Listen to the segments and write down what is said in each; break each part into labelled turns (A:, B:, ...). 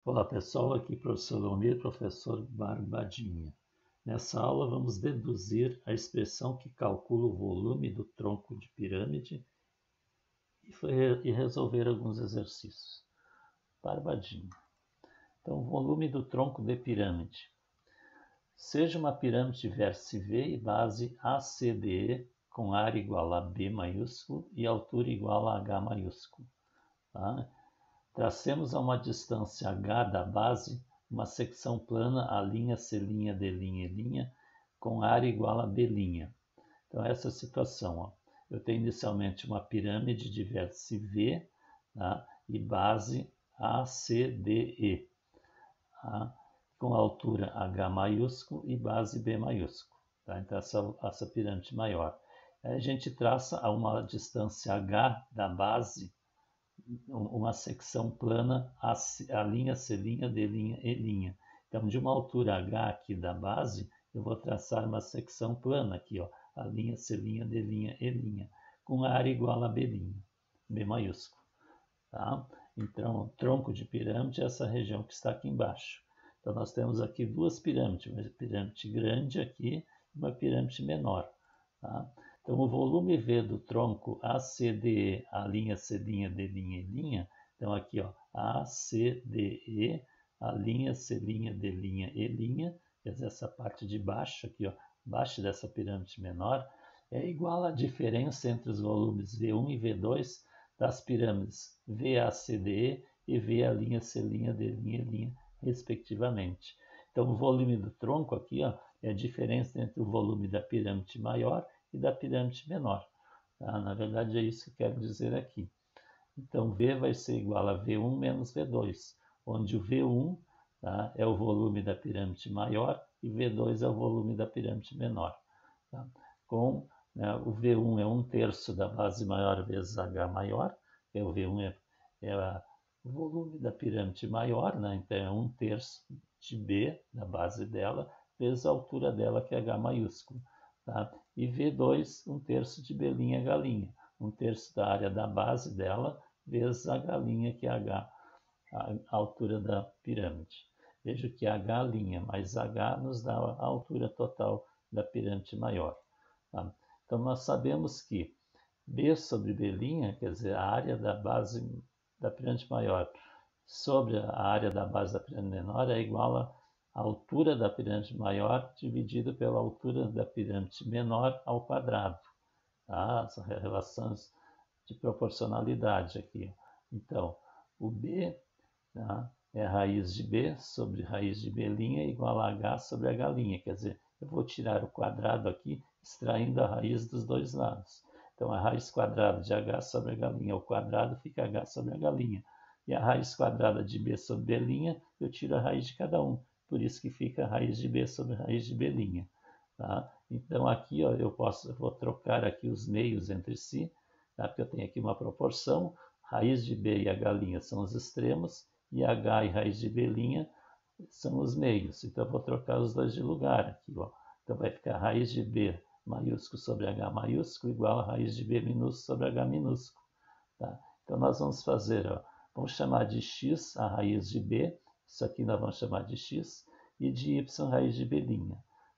A: Olá pessoal, aqui professor Leonir, professor Barbadinha. Nessa aula vamos deduzir a expressão que calcula o volume do tronco de pirâmide e resolver alguns exercícios. Barbadinha. Então, volume do tronco de pirâmide. Seja uma pirâmide vértice V e base ACDE com área igual a B maiúsculo e altura igual a H maiúsculo. Tá? Tracemos a uma distância h da base uma secção plana A', C', D', E', com área igual a B'. Então, essa é a situação. Ó. Eu tenho inicialmente uma pirâmide de vértice V, tá? E base ACDE, tá? Com altura H maiúsculo e base B maiúsculo. Tá? Então, essa pirâmide maior. Aí a gente traça a uma distância h da base uma secção plana A', C', D', E'. Então, de uma altura H aqui da base, eu vou traçar uma secção plana aqui, ó, A', C', D', E', com área igual a B', B maiúsculo. Tá? Então, tronco de pirâmide é essa região que está aqui embaixo. Então, nós temos aqui duas pirâmides, uma pirâmide grande aqui e uma pirâmide menor. Tá? Então, o volume V do tronco ACDE, A', C', D', E', então aqui, ó, ACDE, A', C', D', E', quer dizer, essa parte de baixo aqui, ó, abaixo dessa pirâmide menor, é igual à diferença entre os volumes V1 e V2 das pirâmides VACDE e VA', C', D', E', respectivamente. Então, o volume do tronco aqui, ó, é a diferença entre o volume da pirâmide maior e da pirâmide menor. Tá? Na verdade, é isso que eu quero dizer aqui. Então, V vai ser igual a V1 menos V2, onde o V1, tá, é o volume da pirâmide maior e V2 é o volume da pirâmide menor. Tá? Com, né, o V1 é 1/3 da base maior vezes H maior, o V1 é o volume da pirâmide maior, né? Então é 1/3 de B, da base dela, vezes a altura dela, que é H maiúsculo. Tá? E V2, 1/3 de B', H', 1/3 da área da base dela, vezes H', que é H, a altura da pirâmide. Veja que H' mais H nos dá a altura total da pirâmide maior. Tá? Então, nós sabemos que B sobre B', quer dizer, a área da base da pirâmide maior sobre a área da base da pirâmide menor é igual a altura da pirâmide maior dividido pela altura da pirâmide menor ao quadrado. Tá? São relações de proporcionalidade aqui. Então, o B, tá, é a raiz de B sobre raiz de B' igual a H sobre H'. Quer dizer, eu vou tirar o quadrado aqui, extraindo a raiz dos dois lados. Então, a raiz quadrada de H sobre H' ao quadrado fica H sobre H'. E a raiz quadrada de B sobre B', eu tiro a raiz de cada um. Por isso que fica a raiz de B sobre raiz de B'. Tá? Então, aqui ó, eu vou trocar aqui os meios entre si, tá? Porque eu tenho aqui uma proporção, raiz de B e H' são os extremos, e H e raiz de B' são os meios. Então, eu vou trocar os dois de lugar aqui. Ó. Então, vai ficar raiz de B maiúsculo sobre H maiúsculo igual a raiz de B minúsculo sobre H minúsculo. Tá? Então, nós vamos fazer, ó, vamos chamar de x a raiz de B, isso aqui nós vamos chamar de x, e de y raiz de B'.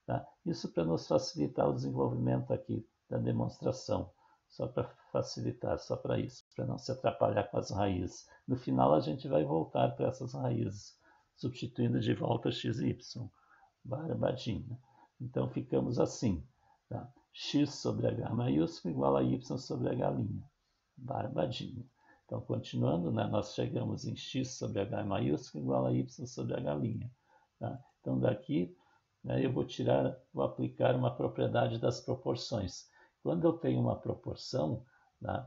A: Tá? Isso para nos facilitar o desenvolvimento aqui da demonstração, só para facilitar, só para isso, para não se atrapalhar com as raízes. No final a gente vai voltar para essas raízes, substituindo de volta x e y. Barbadinha. Então ficamos assim. Tá? X sobre H maiúsculo igual a Y sobre H'. Barbadinha. Então, continuando, né, nós chegamos em X sobre H maiúsculo igual a Y sobre H'. Tá? Então, daqui, né, eu vou aplicar uma propriedade das proporções. Quando eu tenho uma proporção, tá,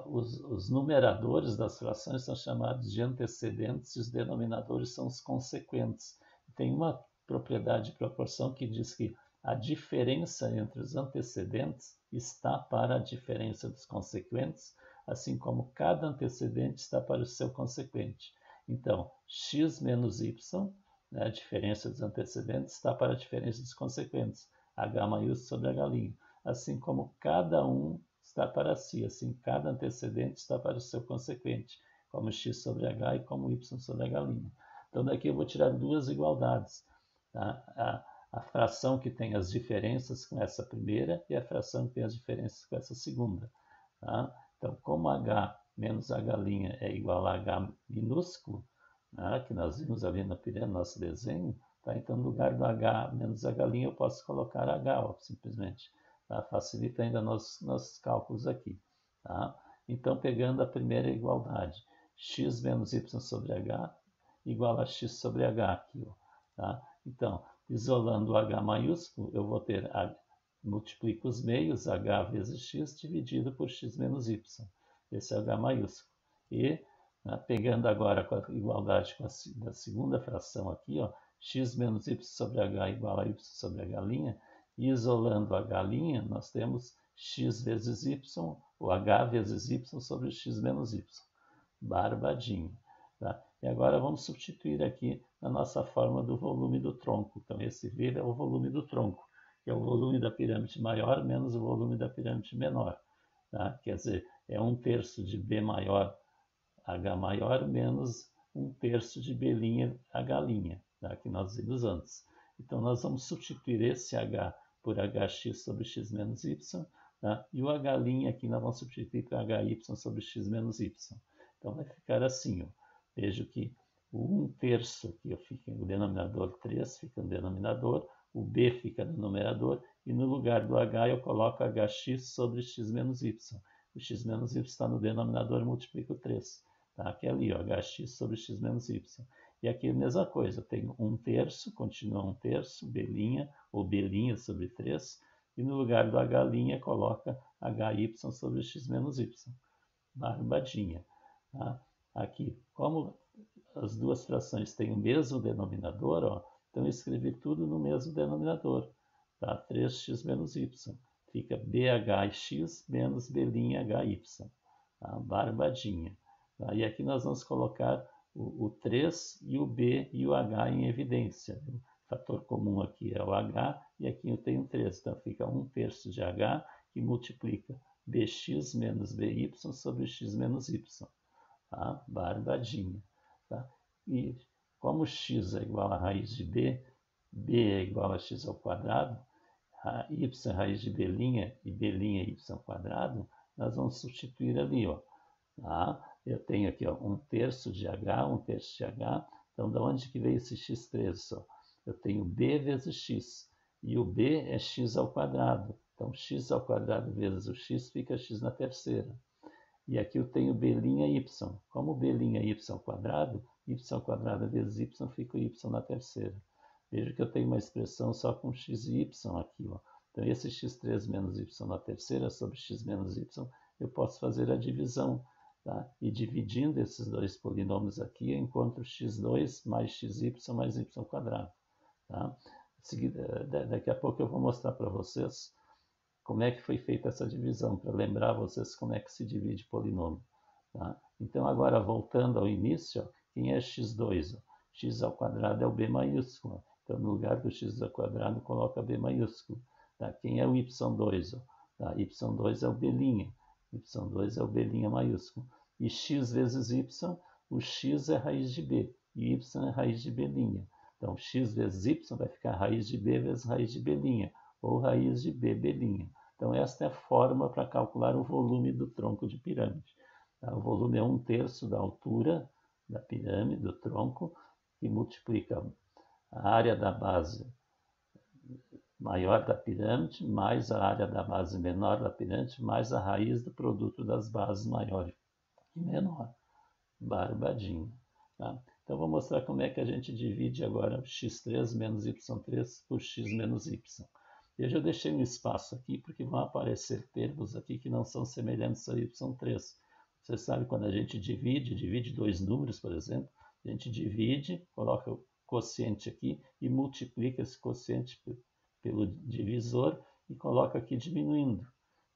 A: os numeradores das frações são chamados de antecedentes e os denominadores são os consequentes. Tem uma propriedade de proporção que diz que a diferença entre os antecedentes está para a diferença dos consequentes, assim como cada antecedente está para o seu consequente. Então, x menos y, né, a diferença dos antecedentes, está para a diferença dos consequentes, H maiúsculo sobre H'. Assim como cada um está para si, assim cada antecedente está para o seu consequente, como x sobre H e como y sobre H'. Então daqui eu vou tirar duas igualdades. Tá? A fração que tem as diferenças com essa primeira e a fração que tem as diferenças com essa segunda. Tá? Então, como h menos h' é igual a h minúsculo, né, que nós vimos ali no nosso desenho, tá? Então, no lugar do h menos h' eu posso colocar h, ó, simplesmente. Tá? Facilita ainda nossos cálculos aqui. Tá? Então, pegando a primeira igualdade, x menos y sobre h igual a x sobre h aqui. Ó, tá? Então, isolando o h maiúsculo, eu vou ter multiplico os meios, h vezes x, dividido por x menos y. Esse é o h maiúsculo. E, né, pegando agora com a igualdade da segunda fração aqui, ó, x menos y sobre h igual a y sobre h', e isolando h', nós temos x vezes y, ou h vezes y sobre x menos y. Barbadinho. Tá? E agora vamos substituir aqui na nossa forma do volume do tronco. Então, esse V é o volume do tronco, que é o volume da pirâmide maior menos o volume da pirâmide menor. Tá? Quer dizer, é 1/3 de B maior H maior menos 1/3 de B' H', tá? Que nós vimos antes. Então, nós vamos substituir esse H por HX sobre X menos Y, tá? E o H' aqui nós vamos substituir por HY sobre X menos Y. Então, vai ficar assim, ó. Vejo que o 1/3 aqui fica no denominador 3, fica no denominador, o B fica no numerador, e no lugar do H eu coloco HX sobre X menos Y. O X menos Y está no denominador, multiplico 3. Tá? Aqui ali, ó, HX sobre X menos Y. E aqui a mesma coisa, eu tenho 1/3, continua 1/3, B' ou B' sobre 3, e no lugar do H' coloca HY sobre X menos Y. Barbadinha. Tá? Aqui, como as duas frações têm o mesmo denominador, ó, então eu escrevi tudo no mesmo denominador. Tá? 3x menos y. Fica BHX menos B'HY. Tá? Barbadinha. Tá? E aqui nós vamos colocar o 3 e o B e o H em evidência. O fator comum aqui é o H e aqui eu tenho 3. Então fica 1/3 de H que multiplica Bx menos By sobre X menos Y. Tá? Barbadinha. Tá? E como x é igual a raiz de b, b é igual a x ao quadrado, y é raiz de b' e b' é y ao quadrado, nós vamos substituir ali, ó. Tá? Eu tenho aqui, ó, 1/3 de h, 1/3 de h. Então, de onde que veio esse x3? Ó? Eu tenho b vezes x, e o b é x ao quadrado. Então, x ao quadrado vezes o x fica x na terceira. E aqui eu tenho B'y. Como B'y ao quadrado, y ao quadrado vezes y fica y na terceira. Veja que eu tenho uma expressão só com x e y aqui. Ó. Então, esse x3 menos y na terceira sobre x menos y, eu posso fazer a divisão. Tá? E dividindo esses dois polinômios aqui, eu encontro x2 mais xy mais y ao quadrado. Tá? Daqui a pouco eu vou mostrar para vocês como é que foi feita essa divisão, para lembrar vocês como é que se divide polinômio. Tá? Então, agora, voltando ao início, ó, quem é x2? Ó? X ao quadrado é o B maiúsculo. Então, no lugar do x ao quadrado, coloca B maiúsculo. Tá? Quem é o y2? Ó? Tá? Y2 é o B'. Y2 é o B' maiúsculo. E x vezes y, o x é raiz de B, e y é raiz de B'. Então, x vezes y vai ficar raiz de B vezes raiz de B', ou raiz de B, B'. Então, esta é a forma para calcular o volume do tronco de pirâmide. Tá? O volume é 1/3 da altura da pirâmide, do tronco, que multiplica a área da base maior da pirâmide, mais a área da base menor da pirâmide, mais a raiz do produto das bases maior e menor. Barbadinho. Tá? Então, vou mostrar como é que a gente divide agora x3 menos y3 por x menos y. Veja, eu deixei um espaço aqui, porque vão aparecer termos aqui que não são semelhantes a y3. Você sabe, quando a gente divide dois números, por exemplo, a gente divide, coloca o quociente aqui e multiplica esse quociente pelo divisor e coloca aqui diminuindo.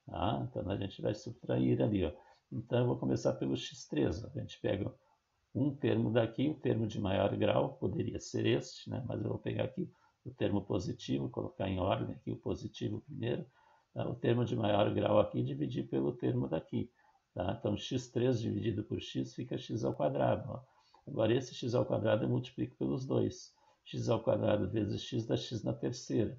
A: Tá? Então, a gente vai subtrair ali. Ó. Então, eu vou começar pelo x3. Ó. A gente pega um termo daqui, o termo de maior grau, poderia ser este, né? Mas eu vou pegar aqui o termo positivo, colocar em ordem aqui o positivo primeiro. Tá? O termo de maior grau aqui, dividir pelo termo daqui. Tá? Então, x3 dividido por x fica x ao quadrado. Ó. Agora esse x ao quadrado eu multiplico pelos 2. X ao quadrado vezes x dá x na terceira.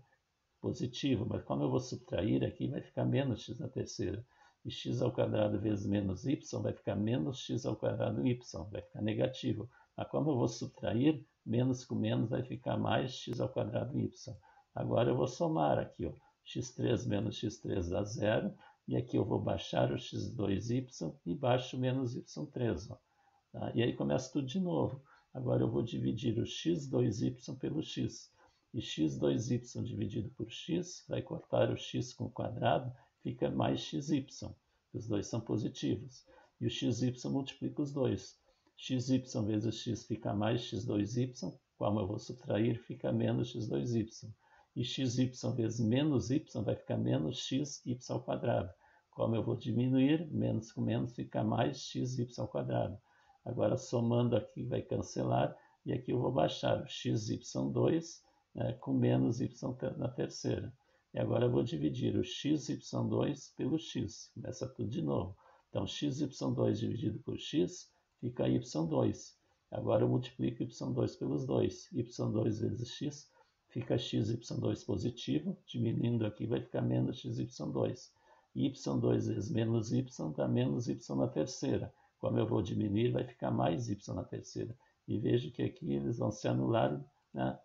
A: Positivo, mas como eu vou subtrair aqui, vai ficar menos x na terceira. E x ao quadrado vezes menos y vai ficar menos x ao quadrado y, vai ficar negativo. Mas como eu vou subtrair, menos com menos vai ficar mais x ao quadrado y. Agora eu vou somar aqui, ó, x3 menos x3 dá 0, e aqui eu vou baixar o x2y e baixo menos y3. Ó, tá? E aí começa tudo de novo. Agora eu vou dividir o x2y pelo x. E x2y dividido por x vai cortar o x com o quadrado, fica mais xy. Os dois são positivos. E o xy multiplica os dois. Xy vezes x fica mais x2y, como eu vou subtrair, fica menos x2y. E xy vezes menos y vai ficar menos xy ao quadrado. Como eu vou diminuir, menos com menos fica mais xy ao quadrado. Agora somando aqui vai cancelar, e aqui eu vou baixar o xy2 com menos y na terceira. E agora eu vou dividir o xy2 pelo x. Começa tudo de novo. Então, xy2 dividido por x fica y2. Agora eu multiplico y2 pelos 2. y2 vezes x fica xy2 positivo. Diminuindo aqui vai ficar menos xy2. y2 vezes menos y dá menos y na terceira. Como eu vou diminuir, vai ficar mais y na terceira. E vejo que aqui eles vão se anular,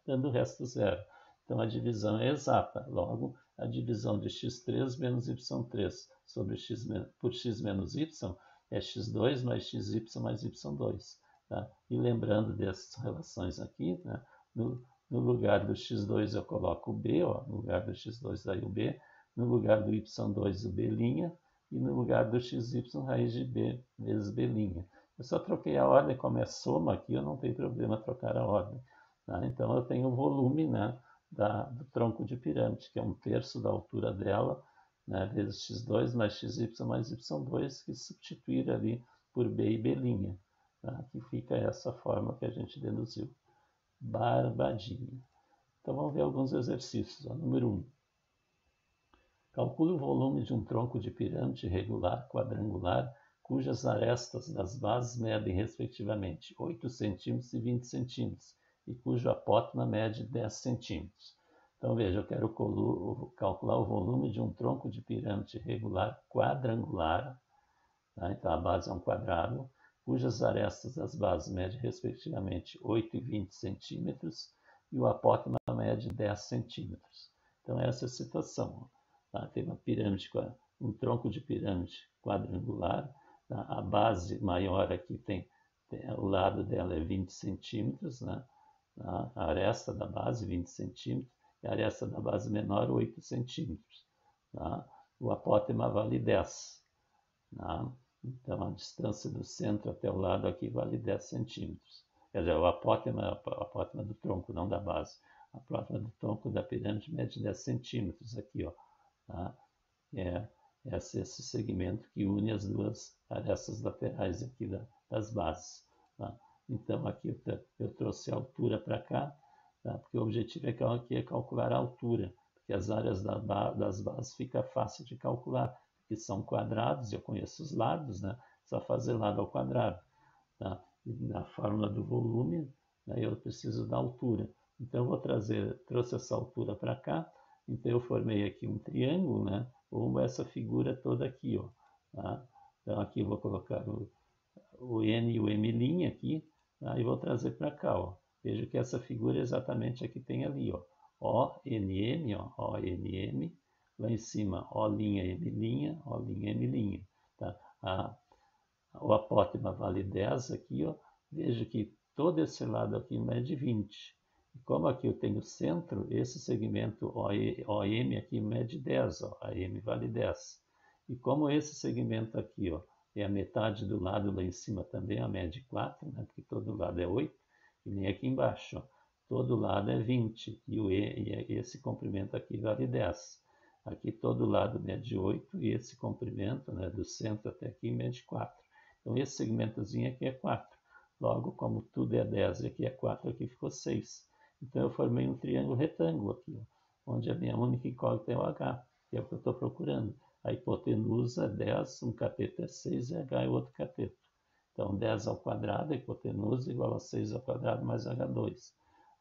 A: dando o resto zero. Então a divisão é exata. Logo, a divisão de x3 menos y3 sobre por x menos y é x2 mais xy mais y2. Tá? E lembrando dessas relações aqui, né? no lugar do x2 eu coloco o b, ó, no lugar do x2 daí o b, no lugar do y2 o b', e no lugar do xy raiz de b vezes b'. Eu só troquei a ordem, como é soma aqui, eu não tenho problema trocar a ordem. Tá? Então eu tenho o volume, né, do tronco de pirâmide, que é 1/3 da altura dela, né, vezes x2 mais xy mais y2, que substituir ali por b e b'. Tá? Que fica essa forma que a gente deduziu. Barbadinha. Então vamos ver alguns exercícios. Ó. Número 1. Calcule o volume de um tronco de pirâmide regular quadrangular cujas arestas das bases medem respectivamente 8 cm e 20 cm e cujo apótema mede 10 cm. Então veja, eu quero calcular o volume de um tronco de pirâmide regular quadrangular, tá? Então a base é um quadrado, cujas arestas das bases medem respectivamente 8 e 20 centímetros e o apótema mede 10 centímetros. Então essa é a situação. Tá? Tem uma pirâmide, um tronco de pirâmide quadrangular, tá? A base maior aqui o lado dela é 20 centímetros, né? Tá? A aresta da base 20 centímetros e a aresta da base menor 8 centímetros. Tá? O apótema vale 10. Tá? Então a distância do centro até o lado aqui vale 10 centímetros. Quer dizer, o apótema é o apótema do tronco, não da base. A apótema do tronco da pirâmide mede 10 centímetros aqui, ó. Tá? Esse segmento que une as duas arestas laterais aqui das bases. Tá? Então aqui eu trouxe a altura para cá, tá? Porque o objetivo aqui é calcular a altura, porque as áreas das bases fica fácil de calcular, porque são quadrados, eu conheço os lados, né? Só fazer lado ao quadrado. Tá? E na fórmula do volume, né, eu preciso da altura. Então eu trouxe essa altura para cá. Então eu formei aqui um triângulo, né? Ou essa figura toda aqui, ó. Tá? Então aqui eu vou colocar o N e o M' aqui, tá? E vou trazer para cá, ó. Veja que essa figura é exatamente a que tem ali, ó. ONM, ó. ONM. Lá em cima, O'M', O'M'. Tá? O apótema vale 10 aqui, ó. Veja que todo esse lado aqui mede 20. Como aqui eu tenho centro, esse segmento OM aqui mede 10, ó, AM vale 10. E como esse segmento aqui, ó, é a metade do lado lá em cima também, a mede 4, né, porque todo lado é 8, e nem aqui embaixo, ó, todo lado é 20, e esse comprimento aqui vale 10. Aqui todo lado mede 8, e esse comprimento, né, do centro até aqui mede 4. Então esse segmentozinho aqui é 4. Logo, como tudo é 10 e aqui é 4, aqui ficou 6. Então eu formei um triângulo retângulo aqui, ó, onde a minha única incógnita é o H, que é o que eu estou procurando. A hipotenusa é 10, um cateto é 6 e H é outro cateto. Então, 10 ao quadrado, a hipotenusa, igual a 6 ao quadrado mais H2.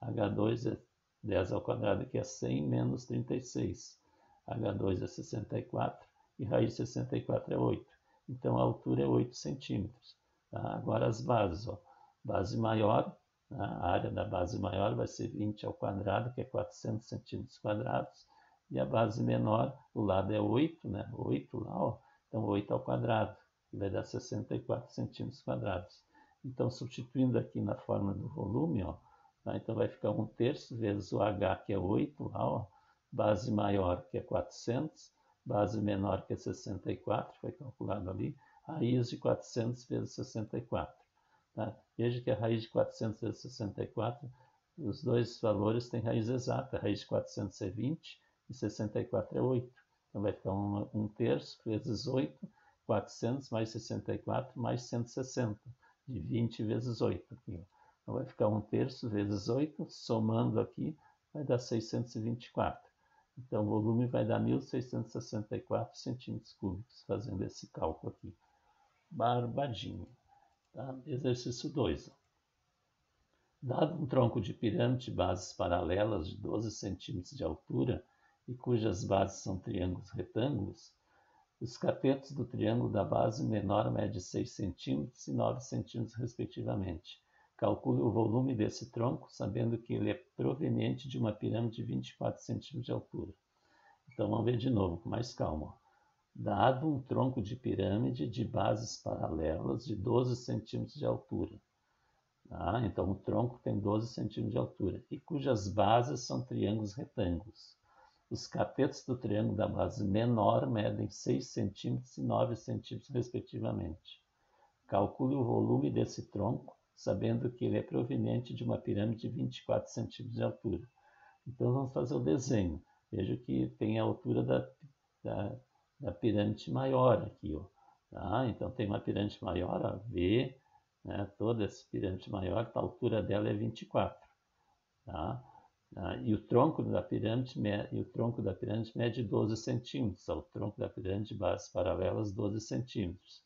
A: H2 é 10 ao quadrado, que é 100 menos 36. H2 é 64 e raiz de 64 é 8. Então, a altura é 8 centímetros. Tá? Agora, as bases. Ó. Base maior, a área da base maior vai ser 20 ao quadrado, que é 400 centímetros quadrados. E a base menor, o lado é 8, né? 8 lá, ó. Então 8 ao quadrado, que vai dar 64 centímetros quadrados. Então, substituindo aqui na forma do volume, ó, tá? Então vai ficar 1/3 vezes o H, que é 8, lá, ó. Base maior, que é 400, base menor, que é 64, foi calculado ali, raiz de 400 vezes 64. Tá? Veja que a raiz de 400 vezes 64, os dois valores têm raiz exata. A raiz de 400 é 20 e 64 é 8. Então vai ficar 1/3 vezes 8, 400 mais 64 mais 160, de 20 vezes 8. Aqui. Então vai ficar 1/3 vezes 8, somando aqui, vai dar 624. Então o volume vai dar 1.664 centímetros cúbicos, fazendo esse cálculo aqui. Barbadinho. Tá? Exercício 2. Dado um tronco de pirâmide de bases paralelas de 12 centímetros de altura e cujas bases são triângulos retângulos, os catetos do triângulo da base menor mede 6 centímetros e 9 centímetros respectivamente. Calcule o volume desse tronco, sabendo que ele é proveniente de uma pirâmide de 24 centímetros de altura. Então vamos ver de novo, com mais calma. Dado um tronco de pirâmide de bases paralelas de 12 centímetros de altura. Tá? Então, o tronco tem 12 centímetros de altura e cujas bases são triângulos retângulos. Os catetos do triângulo da base menor medem 6 centímetros e 9 centímetros, respectivamente. Calcule o volume desse tronco, sabendo que ele é proveniente de uma pirâmide de 24 centímetros de altura. Então, vamos fazer o desenho. Veja que tem a altura da pirâmide maior aqui. Ó. Tá? Então, tem uma pirâmide maior, a V, né? Toda essa pirâmide maior, a altura dela é 24. Tá? E o tronco da pirâmide mede 12 centímetros. O tronco da pirâmide de bases paralelas, 12 centímetros.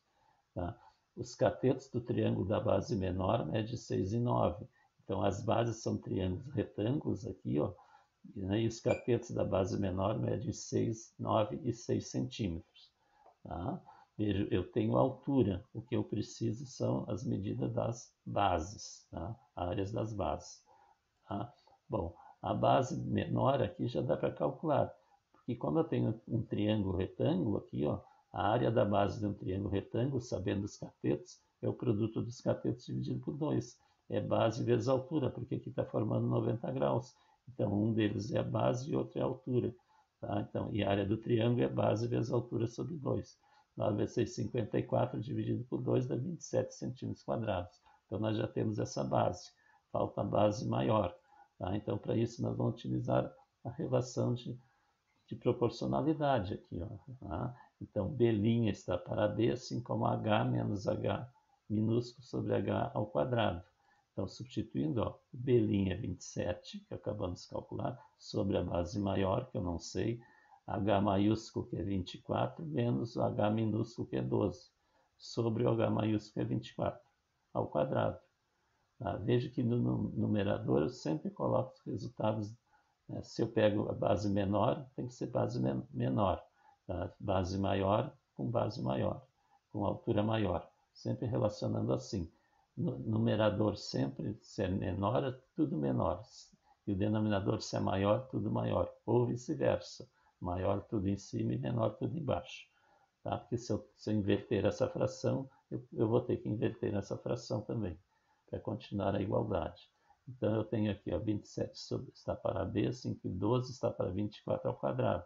A: Tá? Os catetos do triângulo da base menor medem 6 e 9. Então, as bases são triângulos retângulos aqui, ó, e os catetos da base menor medem 6, 9 e 6 centímetros. Tá? Veja, eu tenho altura. O que eu preciso são as medidas das bases, tá? Áreas das bases. Tá? Bom, a base menor aqui já dá para calcular, porque como eu tenho um triângulo retângulo aqui, ó, a área da base de um triângulo retângulo, sabendo os catetos, é o produto dos catetos dividido por 2. É base vezes altura, porque aqui está formando 90 graus. Então, um deles é a base e outro é a altura. Tá? Então, e a área do triângulo é base vezes altura sobre 2. 9 vezes 6, 54, dividido por 2 dá 27 centímetros quadrados. Então, nós já temos essa base. Falta a base maior. Tá? Então, para isso, nós vamos utilizar a relação de proporcionalidade aqui. Ó, tá? Então, B' está para B, assim como H menos H minúsculo sobre H ao quadrado. Então, substituindo, ó, B' é 27, que acabamos de calcular, sobre a base maior, que eu não sei, H maiúsculo, que é 24, menos o H minúsculo, que é 12, sobre o H maiúsculo, que é 24, ao quadrado. Tá? Veja que no numerador eu sempre coloco os resultados. Né? Se eu pego a base menor, tem que ser base menor. Tá? Base maior com base maior, com altura maior. Sempre relacionando assim. No numerador sempre, se é menor, tudo menor. E o denominador, se é maior, tudo maior. Ou vice-versa. Maior tudo em cima e menor tudo embaixo. Tá? Porque se eu inverter essa fração, eu vou ter que inverter essa fração também, para continuar a igualdade. Então, eu tenho aqui, ó, 27 está para B, 5 e 12 está para 24 ao quadrado.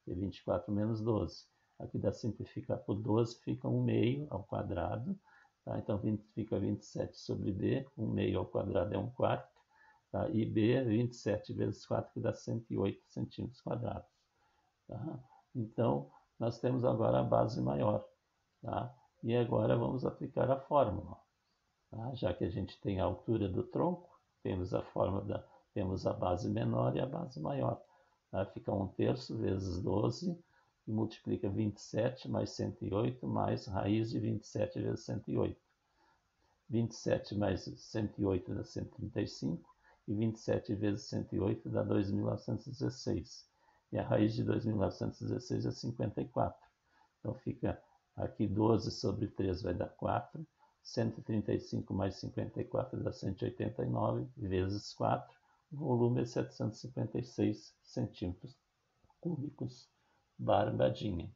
A: E 24 menos 12. Aqui dá simplificar por 12, fica 1/2 ao quadrado. Tá? Então, fica 27 sobre B, 1/2 ao quadrado é 1/4. Tá? E B é 27 vezes 4, que dá 108 centímetros quadrados. Tá? Então, nós temos agora a base maior. Tá? E agora vamos aplicar a fórmula. Tá? Já que a gente tem a altura do tronco, temos a base menor e a base maior. Tá? Fica 1/3 vezes 12, e multiplica 27 mais 108, mais raiz de 27 vezes 108. 27 mais 108 dá 135, e 27 vezes 108 dá 2.916. E a raiz de 2.916 é 54. Então fica aqui 12 sobre 3 vai dar 4. 135 mais 54 dá 189, vezes 4. O volume é 756 centímetros cúbicos. Barbadinha.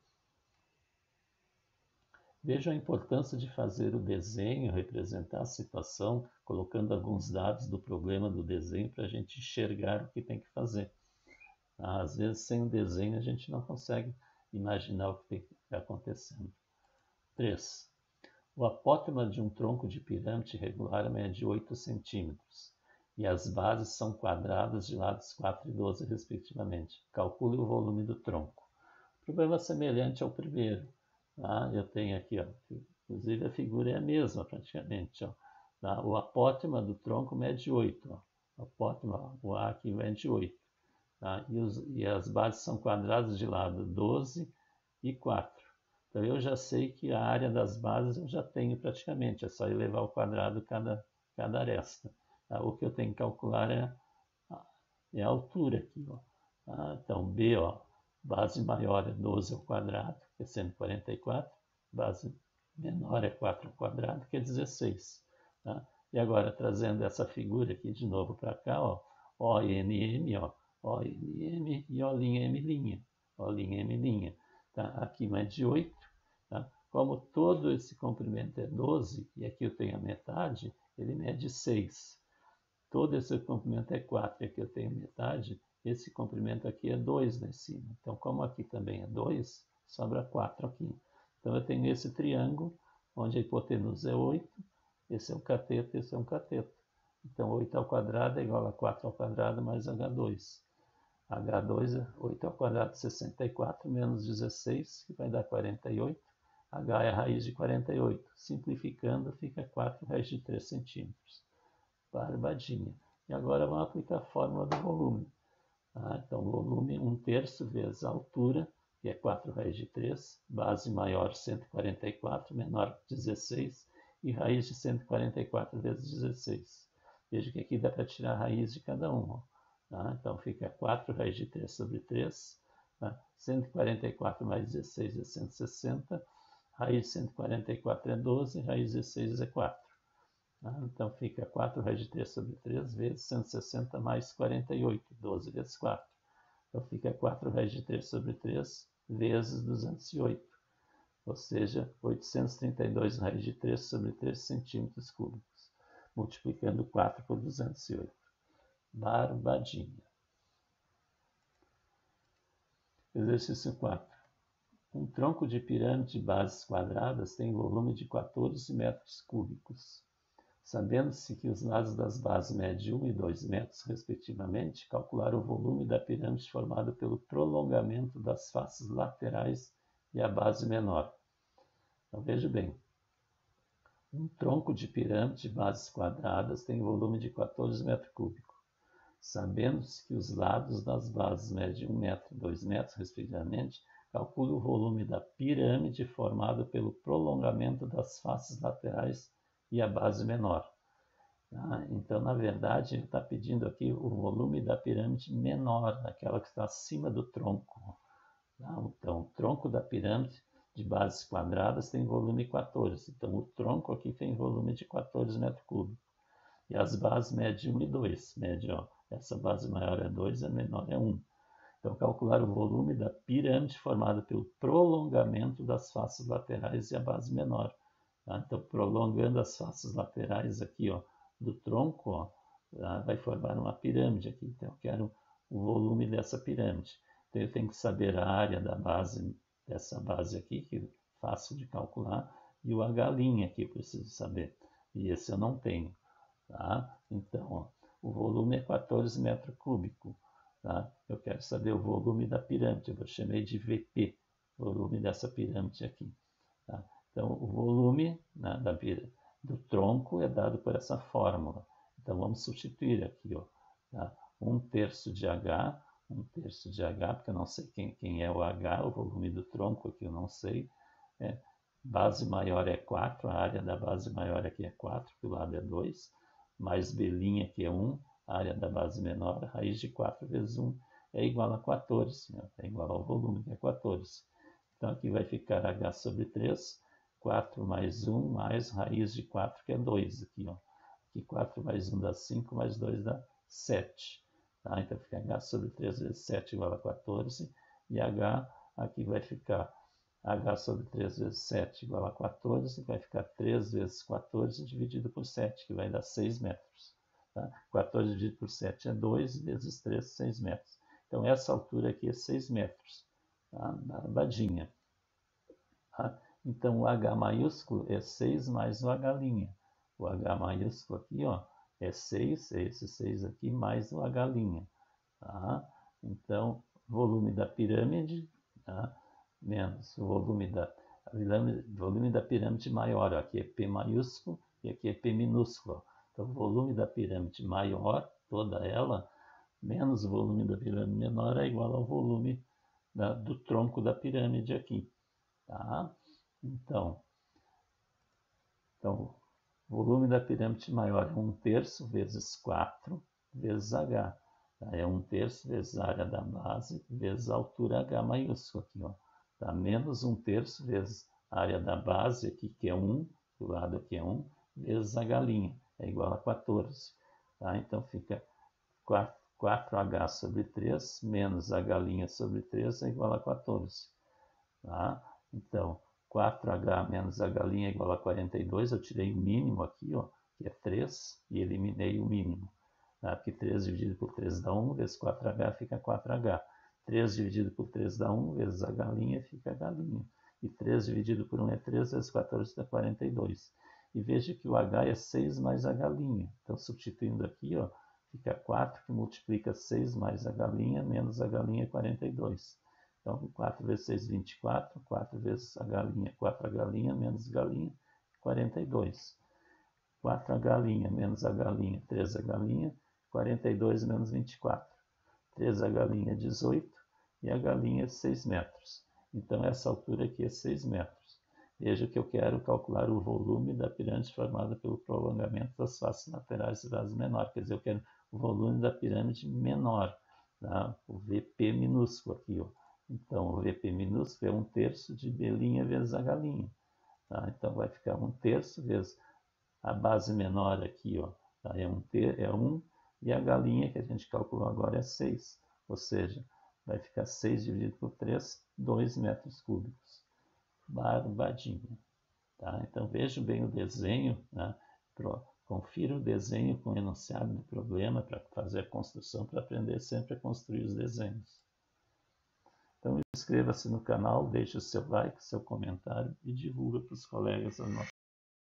A: Veja a importância de fazer o desenho, representar a situação, colocando alguns dados do problema do desenho para a gente enxergar o que tem que fazer. Às vezes, sem o desenho, a gente não consegue imaginar o que está acontecendo. 3. O apótema de um tronco de pirâmide regular mede 8 centímetros e as bases são quadradas de lados 4 e 12, respectivamente. Calcule o volume do tronco. O problema é semelhante ao primeiro. Eu tenho aqui, inclusive a figura é a mesma praticamente. O apótema do tronco mede 8. O apótema, o A aqui mede 8. E as bases são quadradas de lado 12 e 4. Então eu já sei que a área das bases eu já tenho praticamente, é só elevar ao quadrado cada aresta. O que eu tenho que calcular é a altura aqui. Então B, base maior é 12 ao quadrado, que é 144. Base menor é 4 ao quadrado, que é 16. E agora, trazendo essa figura aqui de novo para cá, ONM, ONM e O'M'. O'M'. Aqui mede 8. Como todo esse comprimento é 12, e aqui eu tenho a metade, ele mede 6. Todo esse comprimento é 4, e aqui eu tenho metade, esse comprimento aqui é 2 lá em cima. Então, como aqui também é 2, sobra 4 aqui. Então, eu tenho esse triângulo, onde a hipotenusa é 8, esse é um cateto, esse é um cateto. Então, 8 ao quadrado é igual a 4 ao quadrado mais H2. H2 é 8 ao quadrado, 64, menos 16, que vai dar 48. H é a raiz de 48. Simplificando, fica 4 raiz de 3 centímetros. Barbadinha. E agora vamos aplicar a fórmula do volume. Então, volume 1/3 vezes a altura, que é 4 raiz de 3, base maior 144, menor 16, e raiz de 144 vezes 16. Veja que aqui dá para tirar a raiz de cada um. Então, fica 4 raiz de 3 sobre 3, 144 mais 16 é 160, raiz de 144 é 12, raiz de 16 é 4. Então fica 4 raiz de 3 sobre 3 vezes 160 mais 48, 12 vezes 4. Então fica 4 raiz de 3 sobre 3 vezes 208, ou seja, 832 raiz de 3 sobre 3 centímetros cúbicos, multiplicando 4 por 208. Barbadinha. Exercício 4. Um tronco de pirâmide de bases quadradas tem volume de 14 metros cúbicos. Sabendo-se que os lados das bases medem 1 e 2 metros, respectivamente, calcular o volume da pirâmide formado pelo prolongamento das faces laterais e a base menor. Então, veja bem, um tronco de pirâmide de bases quadradas tem volume de 14 metros cúbicos. Sabendo-se que os lados das bases medem 1 metro e 2 metros, respectivamente, calcule o volume da pirâmide formado pelo prolongamento das faces laterais e a base menor. Então, na verdade, ele está pedindo aqui o volume da pirâmide menor, aquela que está acima do tronco. Então, o tronco da pirâmide de bases quadradas tem volume 14. Então, o tronco aqui tem volume de 14 metros cúbicos. E as bases medem 1 e 2. Essa base maior é 2, a menor é 1. Então, calcular o volume da pirâmide formada pelo prolongamento das faces laterais e a base menor. Então, prolongando as faces laterais aqui, do tronco, vai formar uma pirâmide aqui. Então, eu quero o volume dessa pirâmide. Então, eu tenho que saber a área da base, dessa base aqui, que é fácil de calcular, e o H' aqui eu preciso saber. E esse eu não tenho. Então, o volume é 14 metros cúbicos. Eu quero saber o volume da pirâmide. Eu chamei de VP, volume dessa pirâmide aqui. Então, o volume do tronco é dado por essa fórmula. Então, vamos substituir aqui. 1/3 de H, 1/3 de H, porque eu não sei quem é o H, o volume do tronco aqui eu não sei. base maior é 4, a área da base maior aqui é 4, que o lado é 2, mais B' que é 1, a área da base menor, raiz de 4 vezes 1 é igual a 14, é igual ao volume, que é 14. Então aqui vai ficar H sobre 3, 4 mais 1 mais raiz de 4, que é 2. Aqui, ó. Aqui 4 mais 1 dá 5, mais 2 dá 7. Tá? Então fica H sobre 3 vezes 7 igual a 14. E H aqui vai ficar H sobre 3 vezes 7 igual a 14. Vai ficar 3 vezes 14 dividido por 7, que vai dar 6 metros. Tá? 14 dividido por 7 é 2, vezes 3, 6 metros. Então essa altura aqui é 6 metros. Tá? Barbadinha. Tá? Então o H maiúsculo é 6 mais o H'. O H maiúsculo aqui, ó, é 6, é esse 6 aqui, mais o H'. Tá? Então, volume da pirâmide, tá? Menos o volume da pirâmide maior. Ó, aqui é P maiúsculo e aqui é P minúsculo. Então, o volume da pirâmide maior, toda ela, menos o volume da pirâmide menor é igual ao volume do tronco da pirâmide aqui. Tá? Então, o volume da pirâmide maior é 1/3 vezes 4 vezes H. Tá? É 1/3 vezes a área da base vezes a altura H maiúsculo aqui, ó. Tá? Menos 1/3 vezes a área da base aqui, que é 1, do lado aqui é 1, vezes H', é igual a 14. Tá? Então fica 4H sobre 3 menos H' sobre 3 é igual a 14. Tá? Então, 4H menos H' é igual a 42. Eu tirei o mínimo aqui, ó, que é 3, e eliminei o mínimo. Tá? Porque 3 dividido por 3 dá 1, vezes 4H fica 4H. 3 dividido por 3 dá 1, vezes H' fica H'. E 3 dividido por 1 é 3, vezes 14 dá 42. E veja que o H é 6 mais H'. Então, substituindo aqui, ó, fica 4, que multiplica 6 mais H', menos H' é 42. Então, 4 vezes 6, 24. 4 vezes H', 4H', menos H', 42. 4H' menos H', 3H', 42 menos 24. 3H' é 18 e H' é 6 metros. Então, essa altura aqui é 6 metros. Veja que eu quero calcular o volume da pirâmide formada pelo prolongamento das faces laterais e base menor. Quer dizer, eu quero o volume da pirâmide menor. Tá? O VP minúsculo aqui, ó. Então, o VP minúsculo é 1/3 de B' vezes H'. Tá? Então, vai ficar 1/3 vezes a base menor aqui, ó, tá? É 1, e a H' que a gente calculou agora é 6. Ou seja, vai ficar 6 dividido por 3, 2 metros cúbicos. Barbadinha. Tá? Então, veja bem o desenho, né? Confira o desenho com o enunciado do problema para fazer a construção, para aprender sempre a construir os desenhos. Então, inscreva-se no canal, deixe o seu like, seu comentário e divulga para os colegas a nossa